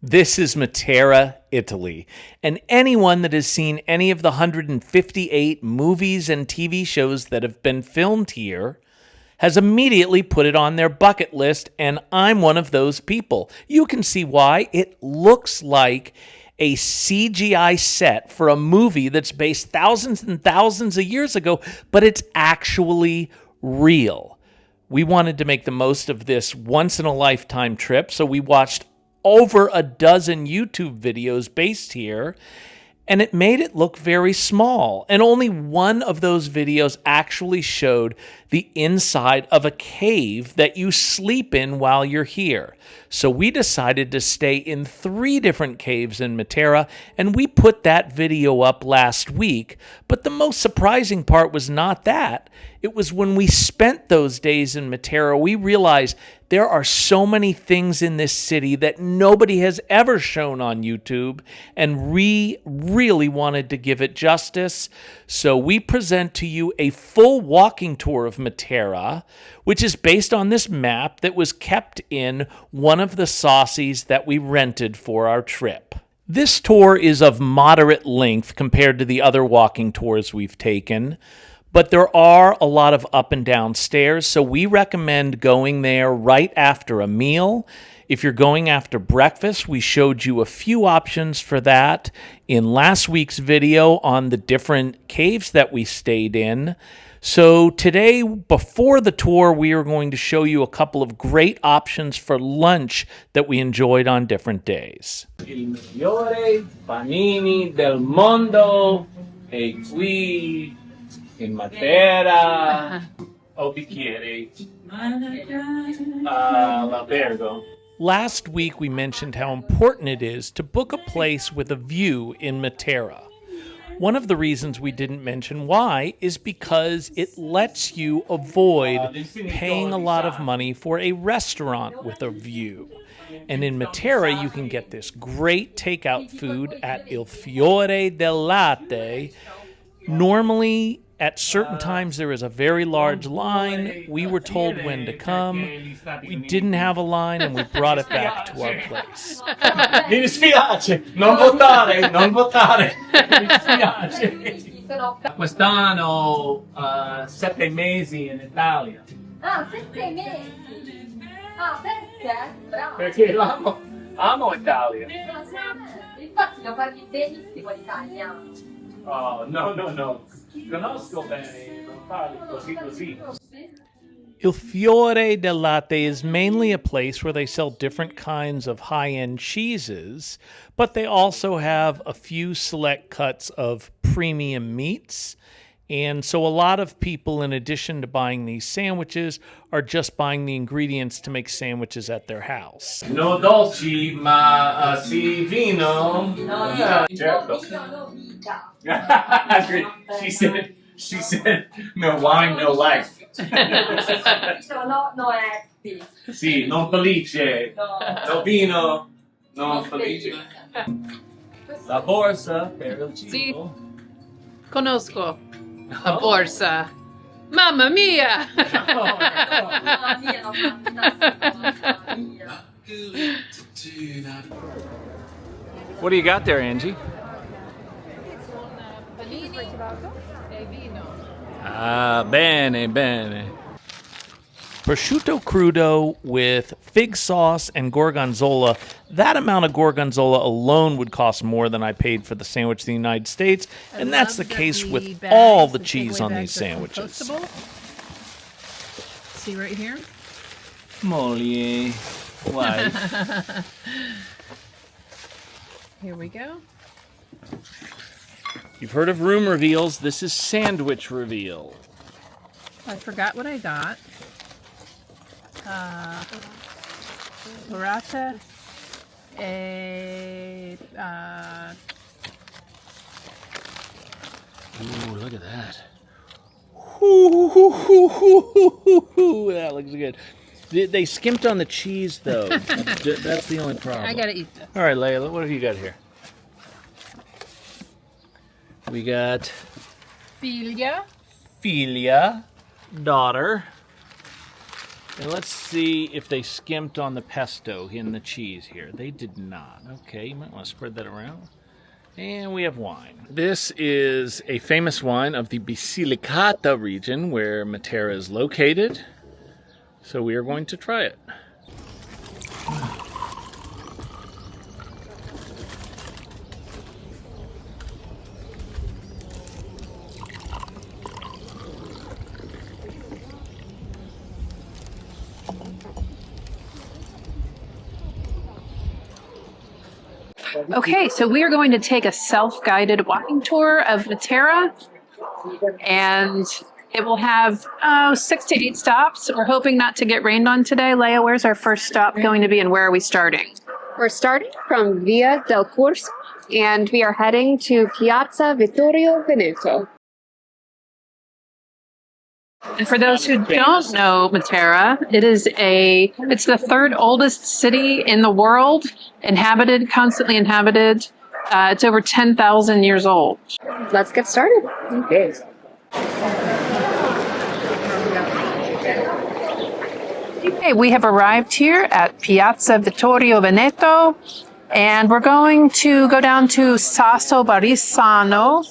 This is Matera, Italy, and anyone that has seen any of the 158 movies and TV shows that have been filmed here has immediately put it on their bucket list, and I'm one of those people. You can see why. It looks like a CGI set for a movie that's based thousands and thousands of years ago, but it's actually real. We wanted to make the most of this once-in-a-lifetime trip, so we watched over a dozen YouTube videos based here, and it made it look very small. And only one of those videos actually showed the inside of a cave that you sleep in while you're here. So we decided to stay in 3 different caves in Matera, and we put that video up last week. But the most surprising part was not that. It was when we spent those days in Matera, we realized there are so many things in this city that nobody has ever shown on YouTube, and we really wanted to give it justice. So we present to you a full walking tour of Matera, which is based on this map that was kept in one of the Sassis that we rented for our trip. This tour is of moderate length compared to the other walking tours we've taken, but there are a lot of up and down stairs, so we recommend going there right after a meal. If you're going after breakfast, we showed you a few options for that in last week's video on the different caves that we stayed in. So today, before the tour, we are going to show you a couple of great options for lunch that we enjoyed on different days. Il migliore panini del mondo è qui in Matera. O bicchiere. L'albergo. Last week, we mentioned how important it is to book a place with a view in Matera. One of the reasons we didn't mention why is because it lets you avoid paying a lot of money for a restaurant with a view. And in Matera, you can get this great takeout food at Il Fiore del Latte. Normally, at certain times, there is a very large line. We were told when to come. We didn't have a line, and we brought it back to our place. Mi dispiace, non votare, non votare. Mi dispiace. Quest'anno 7 mesi in Italia. Ah, 7 mesi? Ah, perché? Bravo. Perché amo Italia. No, infatti lo parli benissimo l'Italia. Oh, no. Conosco bene, non parli così. Il Fiore del Latte is mainly a place where they sell different kinds of high-end cheeses, but they also have a few select cuts of premium meats. And so a lot of people, in addition to buying these sandwiches, are just buying the ingredients to make sandwiches at their house. No dolci, ma sì vino? No, certo. no, vita. She said, no wine, no life. No, happy. Sì, non felice. No vino, non felice. La borsa per il cibo. Sì, conosco la borsa. Mamma mia! Mamma mia, no, fantastico, mamma mia. What do you got there, Angie? Panini e vino. Ah, bene. Prosciutto crudo with fig sauce and gorgonzola. That amount of gorgonzola alone would cost more than I paid for the sandwich in the United States, and that's the case with all the cheese on these sandwiches. See right here? Moglie, wife. Here we go. You've heard of room reveals. This is sandwich reveal. I forgot what I got. Burrata e Ooh, look at that. That looks good. They skimped on the cheese, though. That's the only problem. I gotta eat this. All right, Layla, what have you got here? We got Figlia, Filia, daughter. And let's see if they skimped on the pesto in the cheese here. They did not. Okay, you might want to spread that around. And we have wine. This is a famous wine of the Basilicata region where Matera is located. So we are going to try it. Okay, so we are going to take a self-guided walking tour of Matera, and it will have 6 to 8 stops. We're hoping not to get rained on today. Leia, where's our first stop going to be, and where are we starting? We're starting from Via del Corso, and we are heading to Piazza Vittorio Veneto. And for those who don't know Matera, it's the 3rd oldest city in the world, constantly inhabited. It's over 10,000 years old. Let's get started. Okay. Okay, we have arrived here at Piazza Vittorio Veneto, and we're going to go down to Sasso Barisano.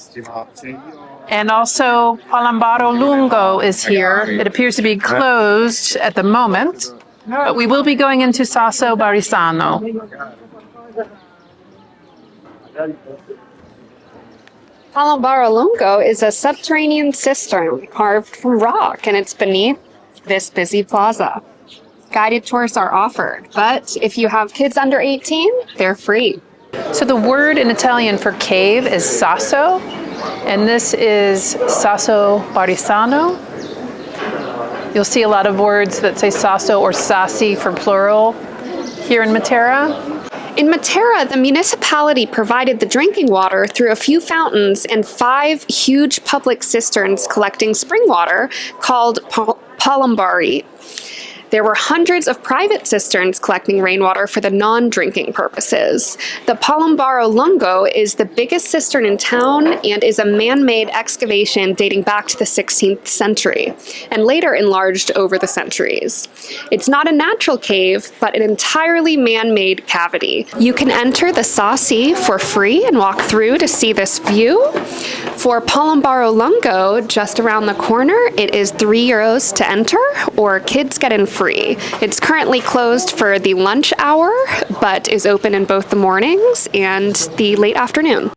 And also, Palombaro Lungo is here. It appears to be closed at the moment, but we will be going into Sasso Barisano. Palombaro Lungo is a subterranean cistern carved from rock, and it's beneath this busy plaza. Guided tours are offered, but if you have kids under 18, they're free. So the word in Italian for cave is sasso, and this is Sasso Barisano. You'll see a lot of words that say sasso or sassi for plural here in Matera. In Matera, the municipality provided the drinking water through a few fountains and 5 huge public cisterns collecting spring water called Palombari. There were hundreds of private cisterns collecting rainwater for the non-drinking purposes. The Palombaro Lungo is the biggest cistern in town and is a man-made excavation dating back to the 16th century, and later enlarged over the centuries. It's not a natural cave, but an entirely man-made cavity. You can enter the Sassi for free and walk through to see this view. For Palombaro Lungo, just around the corner, it is €3 to enter, or kids get in free. It's currently closed for the lunch hour, but is open in both the mornings and the late afternoon.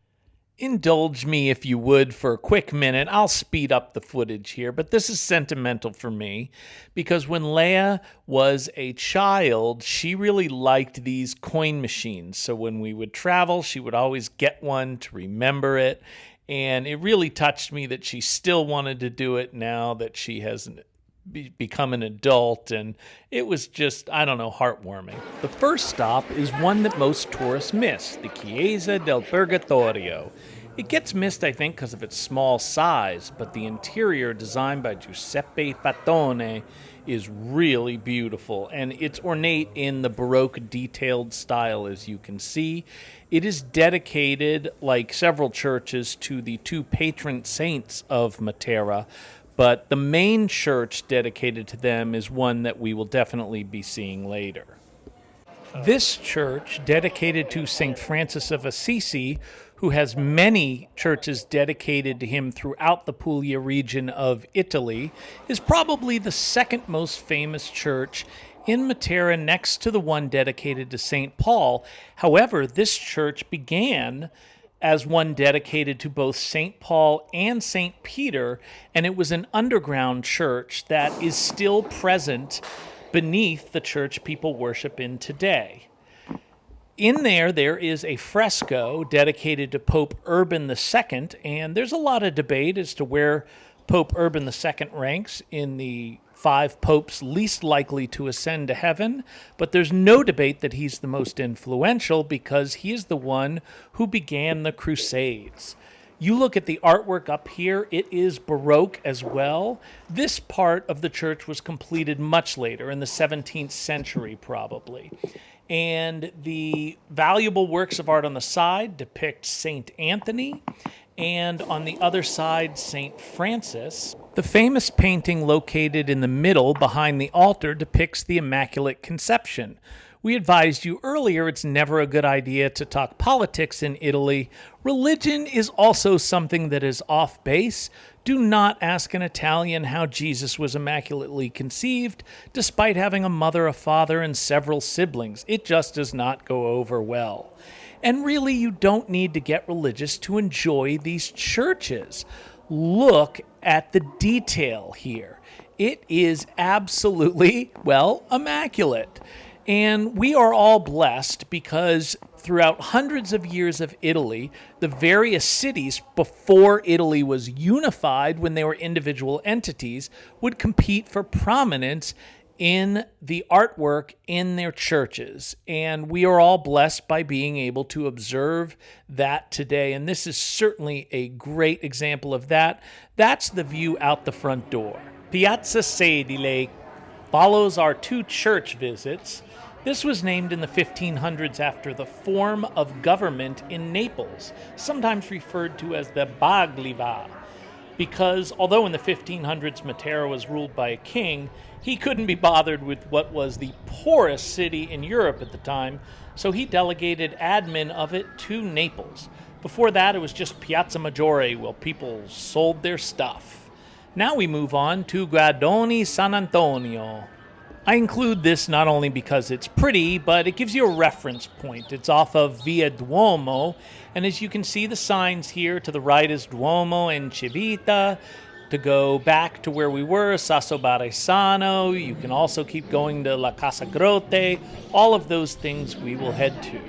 Indulge me, if you would, for a quick minute. I'll speed up the footage here, but this is sentimental for me because when Leia was a child, she really liked these coin machines. So when we would travel, she would always get one to remember it. And it really touched me that she still wanted to do it now that she has become an adult, and it was just, I don't know, heartwarming. The first stop is one that most tourists miss, the Chiesa del Purgatorio. It gets missed, I think, because of its small size, but the interior, designed by Giuseppe Fatone, is really beautiful, and it's ornate in the Baroque detailed style, as you can see. It is dedicated, like several churches, to the 2 patron saints of Matera, but the main church dedicated to them is one that we will definitely be seeing later. This church, dedicated to St. Francis of Assisi, who has many churches dedicated to him throughout the Puglia region of Italy, is probably the second most famous church in Matera, next to the one dedicated to St. Paul. However, this church began as one dedicated to both St. Paul and St. Peter, and it was an underground church that is still present beneath the church people worship in today. In there is a fresco dedicated to Pope Urban II, and there's a lot of debate as to where Pope Urban II ranks in the 5 popes least likely to ascend to heaven, but there's no debate that he's the most influential because he is the one who began the Crusades. You look at the artwork up here, it is Baroque as well. This part of the church was completed much later, in the 17th century probably. And the valuable works of art on the side depict St. Anthony, and on the other side, St. Francis. The famous painting located in the middle behind the altar depicts the Immaculate Conception. We advised you earlier it's never a good idea to talk politics in Italy. Religion is also something that is off base. Do not ask an Italian how Jesus was immaculately conceived, despite having a mother, a father, and several siblings. It just does not go over well. And really, you don't need to get religious to enjoy these churches. Look at the detail here. It is absolutely, well, immaculate. And we are all blessed because throughout hundreds of years of Italy, the various cities before Italy was unified when they were individual entities would compete for prominence in the artwork in their churches. And we are all blessed by being able to observe that today. And this is certainly a great example of that. That's the view out the front door. Piazza Sedile follows our two church visits. This was named in the 1500s after the form of government in Naples, sometimes referred to as the Bagliva, because although in the 1500s Matera was ruled by a king, he couldn't be bothered with what was the poorest city in Europe at the time, so he delegated admin of it to Naples. Before that, it was just Piazza Maggiore, where people sold their stuff. Now we move on to Guardoni San Antonio. I include this not only because it's pretty, but it gives you a reference point. It's off of Via Duomo, and as you can see the signs here, to the right is Duomo and Civita. To go back to where we were, Sasso Barisano. You can also keep going to La Casa Grotta. All of those things we will head to.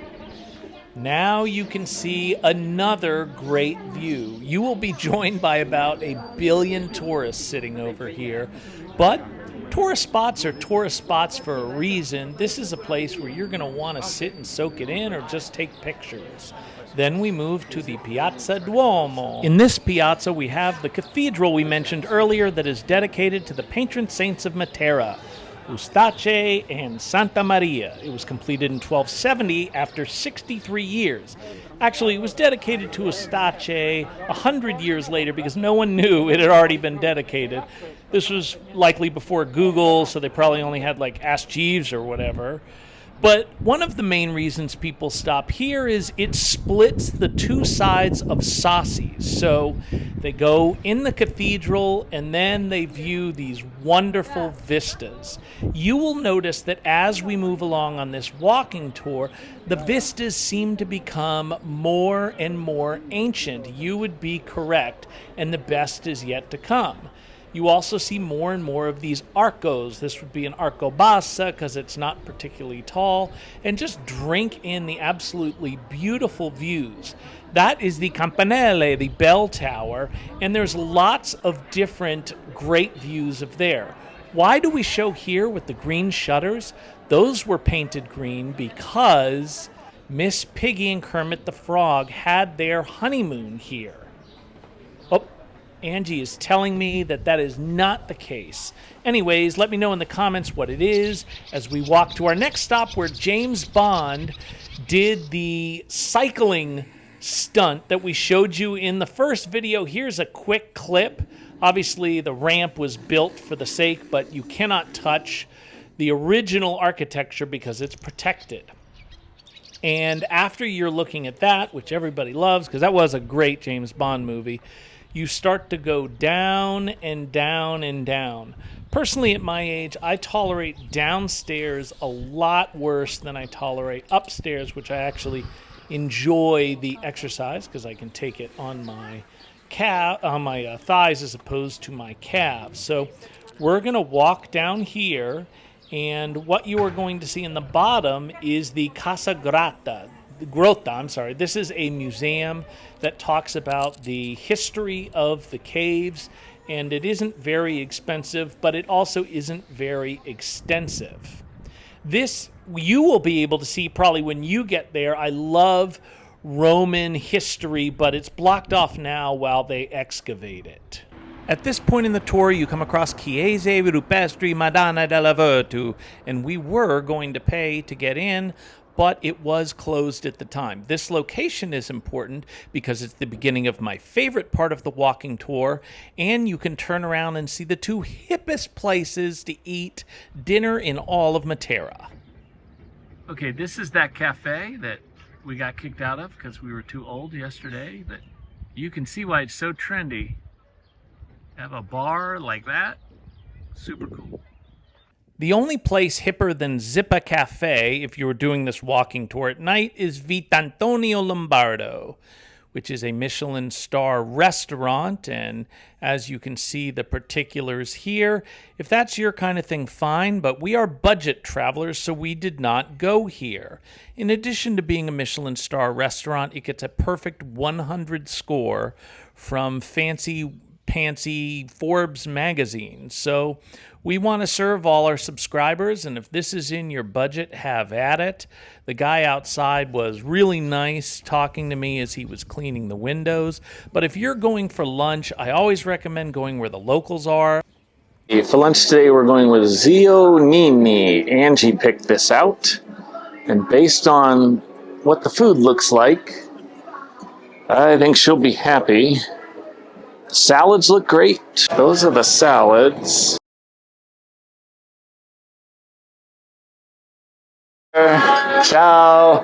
Now you can see another great view. You will be joined by about 1 billion tourists sitting over here, but tourist spots are tourist spots for a reason. This is a place where you're going to want to sit and soak it in or just take pictures. Then we move to the Piazza Duomo. In this piazza, we have the cathedral we mentioned earlier that is dedicated to the patron saints of Matera, Eustace and Santa Maria. It was completed in 1270 after 63 years. Actually, it was dedicated to Eustace 100 years later because no one knew it had already been dedicated. This was likely before Google, so they probably only had like Ask Jeeves or whatever. But one of the main reasons people stop here is it splits the two sides of Sassi. So they go in the cathedral and then they view these wonderful vistas. You will notice that as we move along on this walking tour, the vistas seem to become more and more ancient. You would be correct, and the best is yet to come. You also see more and more of these arcos. This would be an arco bassa because it's not particularly tall. And just drink in the absolutely beautiful views. That is the Campanile, the bell tower, and there's lots of different great views of there. Why do we show here with the green shutters? Those were painted green because Miss Piggy and Kermit the Frog had their honeymoon here. Angie is telling me that that is not the case. Anyways, let me know in the comments what it is as we walk to our next stop where James Bond did the cycling stunt that we showed you in the first video. Here's a quick clip. Obviously, the ramp was built for the sake, but you cannot touch the original architecture because it's protected. And after you're looking at that, which everybody loves, because that was a great James Bond movie, you start to go down and down and down. Personally, at my age, I tolerate downstairs a lot worse than I tolerate upstairs, which I actually enjoy the exercise because I can take it on my thighs as opposed to my calves. So we're going to walk down here, and what you are going to see in the bottom is the Casa Grotta. This is a museum that talks about the history of the caves, and it isn't very expensive, but it also isn't very extensive. This you will be able to see probably when you get there. I love Roman history, but it's blocked off now while they excavate it. At this point in the tour, you come across Chiese Rupestri Madonna della Virtù, and we were going to pay to get in, but it was closed at the time. This location is important because it's the beginning of my favorite part of the walking tour, and you can turn around and see the two hippest places to eat dinner in all of Matera. Okay, this is that cafe that we got kicked out of because we were too old yesterday, but you can see why it's so trendy. Have a bar like that, super cool. The only place hipper than Zippa Cafe, if you were doing this walking tour at night, is Vitantonio Lombardo, which is a Michelin star restaurant. And as you can see the particulars here, if that's your kind of thing, fine, but we are budget travelers, so we did not go here. In addition to being a Michelin star restaurant, it gets a perfect 100 score from fancy Forbes magazine. So we want to serve all our subscribers, and if this is in your budget, have at it. The guy outside was really nice talking to me as he was cleaning the windows. But if you're going for lunch, I always recommend going where the locals are. For lunch today, we're going with Zeonino. Angie picked this out, and based on what the food looks like, I think she'll be happy. Salads look great. Those are the salads. Ciao.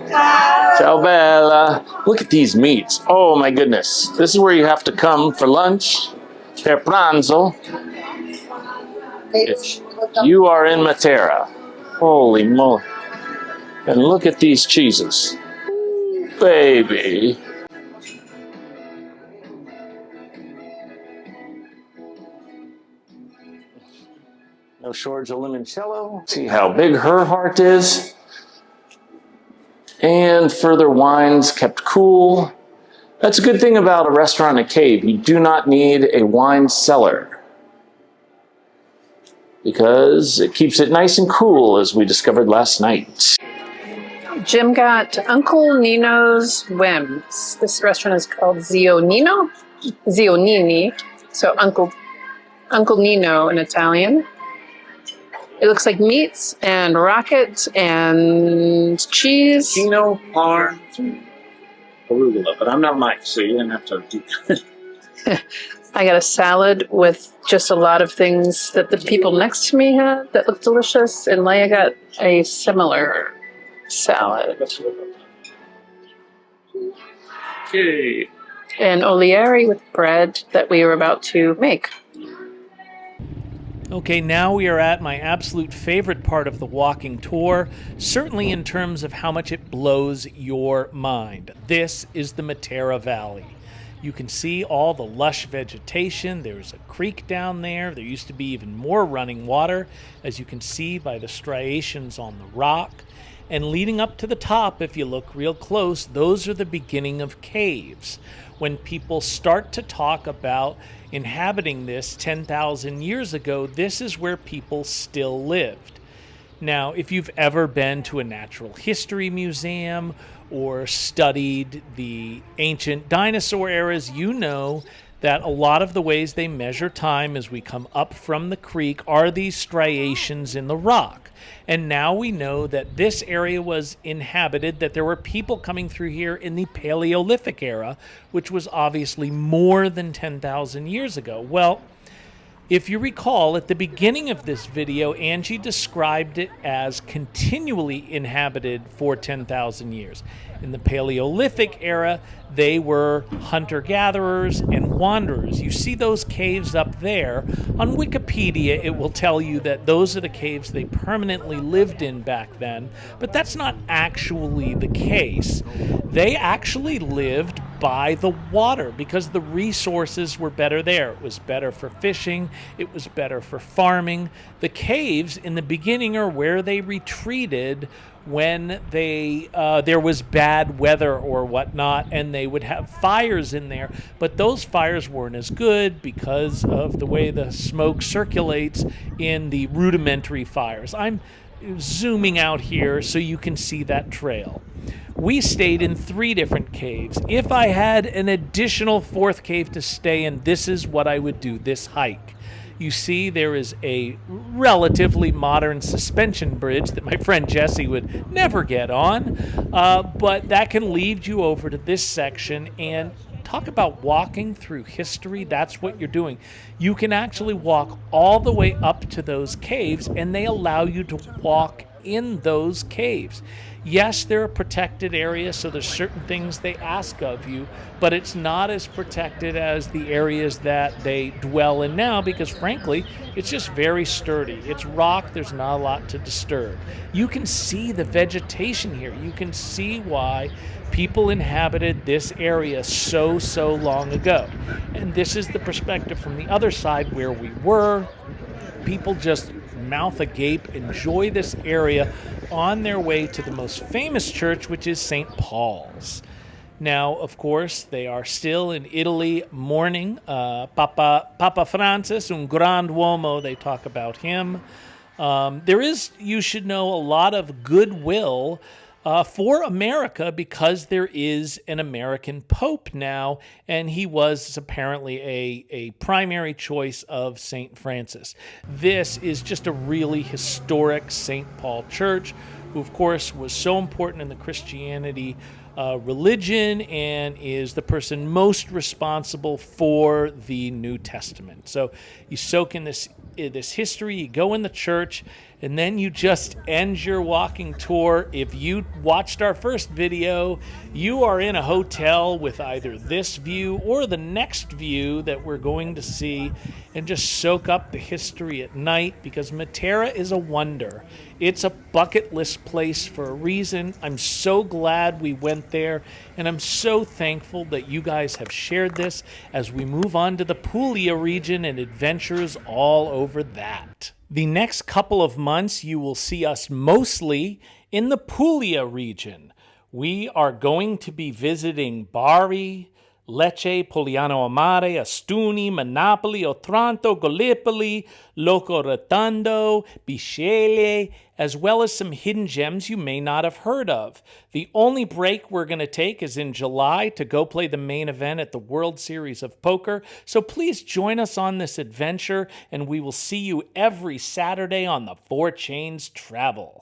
Ciao, Bella. Look at these meats. Oh my goodness. This is where you have to come for lunch. Per pranzo. If you are in Matera. Holy moly. And look at these cheeses. Baby. No shortage of limoncello. See how big her heart is. And further wines kept cool. That's a good thing about a restaurant in a cave. You do not need a wine cellar because it keeps it nice and cool, as we discovered last night. Jim got Uncle Nino's Whims. This restaurant is called Zeonino. Zeonini. So Uncle Nino in Italian. It looks like meats and rocket and cheese. Pino, parm, arugula, but I'm not Mike, so you didn't have to do that. I got a salad with just a lot of things that the people next to me had that looked delicious, and Leia got a similar salad. Okay. And olieri with bread that we were about to make. Okay, now we are at my absolute favorite part of the walking tour, certainly in terms of how much it blows your mind. This is the Matera Valley. You can see all the lush vegetation. There's a creek down there. There used to be even more running water, as you can see by the striations on the rock. And leading up to the top, if you look real close, those are the beginning of caves. When people start to talk about inhabiting this 10,000 years ago, this is where people still lived. Now, if you've ever been to a natural history museum or studied the ancient dinosaur eras, you know that a lot of the ways they measure time as we come up from the creek are these striations in the rock. And now we know that this area was inhabited, that there were people coming through here in the Paleolithic era, which was obviously more than 10,000 years ago. Well, if you recall, at the beginning of this video, Angie described it as continually inhabited for 10,000 years. In the Paleolithic era, they were hunter-gatherers and wanderers. You see those caves up there. On Wikipedia, it will tell you that those are the caves they permanently lived in back then, but that's not actually the case. They actually lived by the water because the resources were better there. It was better for fishing. It was better for farming. The caves in the beginning are where they retreated when there was bad weather or whatnot, and they would have fires in there, but those fires weren't as good because of the way the smoke circulates in the rudimentary fires. I'm zooming out here so you can see that trail. We stayed in 3 different caves. If I had an additional 4th cave to stay in, this is what I would do, this hike. You see there is a relatively modern suspension bridge that my friend Jesse would never get on, but that can lead you over to this section. And talk about walking through history. That's what you're doing. You can actually walk all the way up to those caves, and they allow you to walk in those caves. Yes, they're a protected area, so there's certain things they ask of you, but it's not as protected as the areas that they dwell in now because, frankly, it's just very sturdy. It's rock, there's not a lot to disturb. You can see the vegetation here. You can see why people inhabited this area so long ago. And this is the perspective from the other side where we were. People just mouth agape, enjoy this area on their way to the most famous church, which is St. Paul's. Now, of course, they are still in Italy mourning Papa Francis, un grand uomo, they talk about him. There is, you should know, a lot of goodwill for America because there is an American Pope now, and he was apparently a primary choice of St. Francis. This is just a really historic St. Paul Church, who of course was so important in the Christianity religion and is the person most responsible for the New Testament. So you soak in this history, you go in the church, and then you just end your walking tour. If you watched our first video, you are in a hotel with either this view or the next view that we're going to see, and just soak up the history at night because Matera is a wonder. It's a bucket list place for a reason. I'm so glad we went there, and I'm so thankful that you guys have shared this as we move on to the Puglia region and adventures all over that. The next couple of months, you will see us mostly in the Puglia region. We are going to be visiting Bari, Lecce, Poliano a Mare, Astuni, Monopoli, Otranto, Gallipoli, Loco Rotondo, Bisceglie, as well as some hidden gems you may not have heard of. The only break we're going to take is in July to go play the main event at the World Series of Poker. So please join us on this adventure, and we will see you every Saturday on the Four Chains Travel.